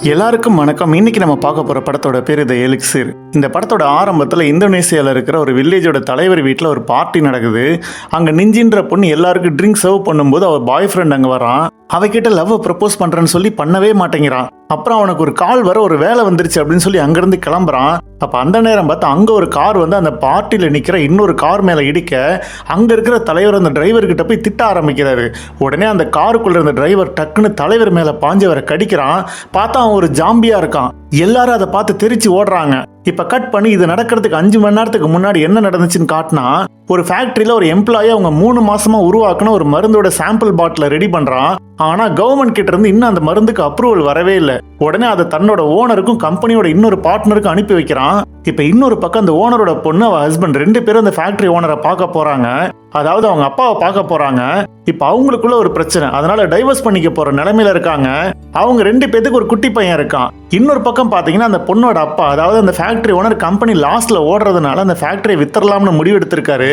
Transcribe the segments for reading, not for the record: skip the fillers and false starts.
எல்லாருக்கும் வணக்கம். இன்னைக்கு நம்ம பார்க்க போற படத்தோட பேர் தி எலிக்சிர். இந்த படத்தோட ஆரம்பத்தில் இந்தோனேசியாவில் இருக்கிற ஒரு வில்லேஜோட தலைவர் வீட்டில் ஒரு பார்ட்டி நடக்குது. அங்கே நிஞ்சின்ற பொண்ணு எல்லாருக்கும் ட்ரிங்க் சர்வ் பண்ணும்போது அவர் பாய் ஃப்ரெண்ட் அங்கே வரான். அவகிட்ட லவ் ப்ரப்போஸ் பண்றேன்னு சொல்லி பண்ணவே மாட்டேங்கிறான். அப்புறம் அவனுக்கு ஒரு கால் வர ஒரு வேலை வந்துருச்சு அப்படின்னு சொல்லி அங்கிருந்து கிளம்புறான். அப்ப அந்த நேரம் பார்த்து அங்க ஒரு கார் வந்து அந்த பார்ட்டியில நிக்கிற இன்னொரு கார் மேல இடிக்க அங்க இருக்கிற தலைவர் அந்த டிரைவர் கிட்ட போய் திட்ட ஆரம்பிக்கிறாரு. உடனே அந்த காருக்குள்ள இருந்த டிரைவர் டக்குன்னு தலைவர் மேல பாஞ்சவரை கடிக்கிறான். பார்த்தா அவன் ஒரு ஜாம்பியா இருக்கான். எல்லாரும் அதை பார்த்து தெரிச்சு ஓடுறாங்க. இப்ப கட் பண்ணி இது நடக்கிறதுக்கு 5 மணி நேரத்துக்கு முன்னாடி என்ன நடந்துச்சுன்னு காட்டினா, ஒரு ஃபேக்டரியில ஒரு எம்ப்ளாயி அவங்க 3 மாசமா உருவாக்குன ஒரு மருந்தோட சாம்பிள் பாட்டில ரெடி பண்றான். ஆனா கவர்மெண்ட் கிட்ட இருந்து இன்னும் அந்த மருந்துக்கு அப்ரூவல் வரவே இல்லை. உடனே அதை தன்னோட ஓனருக்கும் கம்பெனியோட இன்னொரு பார்ட்னருக்கும் அனுப்பி வைக்கிறான். இப்ப இன்னொரு பக்கம் அந்த ஓனரோட பொண்ணு அவ ஹஸ்பண்ட் 2 பேரும் அந்த ஃபேக்டரி ஓனரை பார்க்க போறாங்க. அதாவது அவங்க அப்பாவை பார்க்க போறாங்க. இப்ப அவங்களுக்குள்ள ஒரு பிரச்சனை, அதனால டைவர்ஸ் பண்ணிக்க போற நிலைமையில இருக்காங்க. அவங்க 2 பேத்துக்கு ஒரு குட்டி பையன் இருக்கான். இன்னொரு பக்கம் பாத்தீங்கன்னா அந்த பொண்ணோட அப்பா, அதாவது அந்த ஃபேக்டரி ஓனர் கம்பெனி லாஸ்ட்ல ஓடுறதுனால அந்த ஃபேக்டரியை வித்தரலாம்னு முடிவு எடுத்திருக்காரு.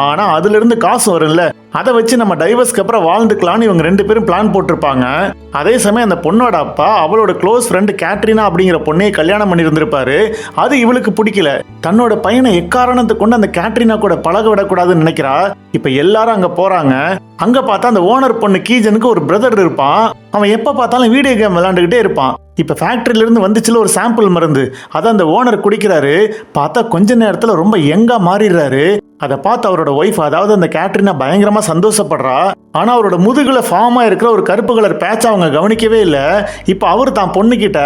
ஆனா அதுல இருந்து காசு வரும்ல, அதை வச்சு நம்ம டைவர்ஸ்க்கு அப்புறம் வாழ்ந்துக்கலாம்னு இவங்க 2 பேரும் பிளான் போட்டிருப்பாங்க. அதே சமயம் அந்த பொண்ணோட அப்பா அவளோட க்ளோஸ் ஃப்ரெண்ட் கேட்ரினா அப்படிங்கிற பொண்ணையை கல்யாணம் பண்ணி இருந்திருப்பாரு. அது இவளுக்கு பிடிக்கல. தன்னோட பையனை எக்காரணத்தை கொண்டு அந்த கேட்ரினா கூட பழக விடக்கூடாதுன்னு நினைக்கிறா. இப்ப எல்லாரும் அங்க போறாங்க. அங்க பார்த்தா அந்த ஓனர் பொண்ணு கீஜனுக்கு ஒரு பிரதர் இருப்பான். அவன் எப்ப பார்த்தாலும் வீடியோ கேம் விளையாண்டுகிட்டே இருப்பான். இப்ப ஃபேக்டரியில இருந்து வந்துச்சுல ஒரு சாம்பிள் மருந்து, அதை அந்த ஓனர் குடிக்கிறாரு. பார்த்தா கொஞ்ச நேரத்துல ரொம்ப யங்கா மாறிடுறாரு. அதை பார்த்து அவரோட ஒய்ஃப், அதாவது அந்த கேட்ரினா பயங்கரமா சந்தோஷப்படுறா. ஆனா அவரோட முதுகுல ஃபார்மா இருக்கிற ஒரு கருப்பு கலர் பேட்ச் அவங்க கவனிக்கவே இல்லை. இப்ப அவரு தான் பொண்ணுகிட்ட,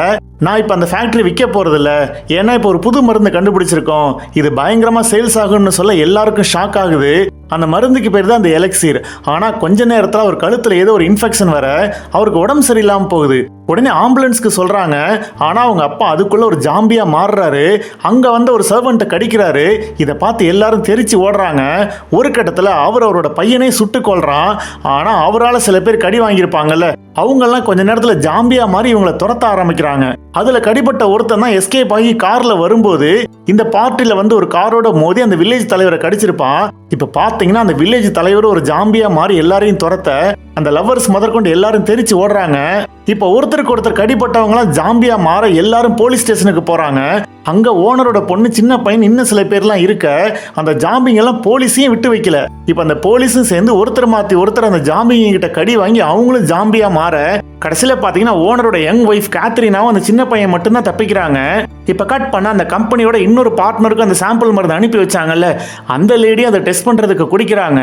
நான் இப்ப அந்த ஃபேக்டரி விற்க போறது இல்ல, ஏன்னா இப்ப ஒரு புது மருந்து கண்டுபிடிச்சிருக்கோம், இது பயங்கரமா சேல்ஸ் ஆகும்னு சொல்ல எல்லாருக்கும் ஷாக் ஆகுது. அந்த மருந்துக்கு பேர் தான் அந்த எலக்சிர். ஆனா கொஞ்ச நேரத்துல அவர் கழுத்துல ஏதோ ஒரு இன்ஃபெக்ஷன் வர அவருக்கு உடம்பு சரியில்லாம போகுது. உடனே ஆம்புலன்ஸ்க்கு சொல்றாங்க. ஆனா அவங்க அப்பா அதுக்குள்ள ஒரு ஜாம்பியா மாறுறாரு. அங்க வந்து ஒரு சர்வெண்ட்டை கடிக்கிறாரு. இதை பார்த்து எல்லாரும் தெரிச்சு ஓடுறாங்க. ஒரு கட்டத்துல அவரோட பையனே சுட்டு கொள்றான். ஆனா அவரால் சில பேர் கடி வாங்கியிருப்பாங்கல்ல, அவங்க எல்லாம் கொஞ்ச நேரத்துல ஜாம்பியா மாதிரி இவங்களை துரத்த ஆரம்பிக்கிறாங்க. அதுல கடிப்பட்ட ஒருத்தன் தான் எஸ்கேப் ஆகி கார்ல வரும்போது இந்த பார்ட்டில வந்து ஒரு காரோட மோதி அந்த வில்லேஜ் தலைவரை கடிச்சிருப்பான். இப்ப பாத்தீங்கன்னா அந்த வில்லேஜ் தலைவர் ஒரு ஜாம்பியா மாதிரி எல்லாரையும் துரத்த அந்த லவ்வர்ஸ் முதற்கொண்டு எல்லாரும் தெரிச்சு ஓடுறாங்க. இப்ப ஒருத்தருக்கு ஒருத்தர் கடிப்பட்டவங்களாம் ஜாம்பியா மாற எல்லாரும் போலீஸ் ஸ்டேஷனுக்கு போறாங்க. அங்க ஓனரோட பொண்ணு, சின்ன பையன், இன்னும் சில பேர்லாம் இருக்க அந்த ஜாம்பிங்க எல்லாம் போலீஸையும் விட்டு வைக்கல. இப்ப அந்த போலீஸும் சேர்ந்து ஒருத்தர் மாத்தி ஒருத்தர் அந்த ஜாம்பிங்க கிட்ட கடி வாங்கி அவங்களும் ஜாம்பியா மாற கடைசியில பாத்தீங்கன்னா ஓனரோட யங் ஒய்ஃப் கேத்ரினாவும் அந்த சின்ன பையன் மட்டும்தான் தப்பிக்கிறாங்க. இப்ப கட் பண்ண அந்த கம்பெனியோட இன்னொரு பார்ட்னருக்கு அந்த சாம்பிள் மருந்து அனுப்பி வச்சாங்கல்ல, அந்த லேடி அதை டெஸ்ட் பண்றதுக்கு குடிக்கிறாங்க.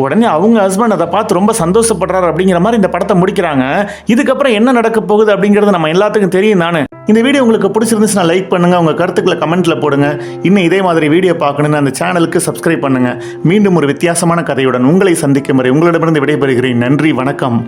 உடனே அவங்க ஹஸ்பண்ட் அதை பார்த்து ரொம்ப சந்தோஷப்படுறாரு. அப்படிங்கிற மாதிரி இந்த படத்தை முடிக்கிறாங்க. இதுக்கப்புறம் என்ன நடக்க போகுது அப்படிங்கிறது நம்ம எல்லாத்துக்கும் தெரியும் தானே. இந்த வீடியோ உங்களுக்கு பிடிச்சிருந்துச்சுன்னா லைக் பண்ணுங்க, உங்க கருத்துக்களை கமெண்ட்ல போடுங்க. இன்னும் இதே மாதிரி வீடியோ பார்க்கணும்னு அந்த சேனலுக்கு சப்ஸ்கிரைப் பண்ணுங்க. மீண்டும் ஒரு வித்தியாசமான கதையுடன் உங்களை சந்திக்கும் வரை உங்களிடமிருந்து விடைபெறுகிறேன். நன்றி, வணக்கம்.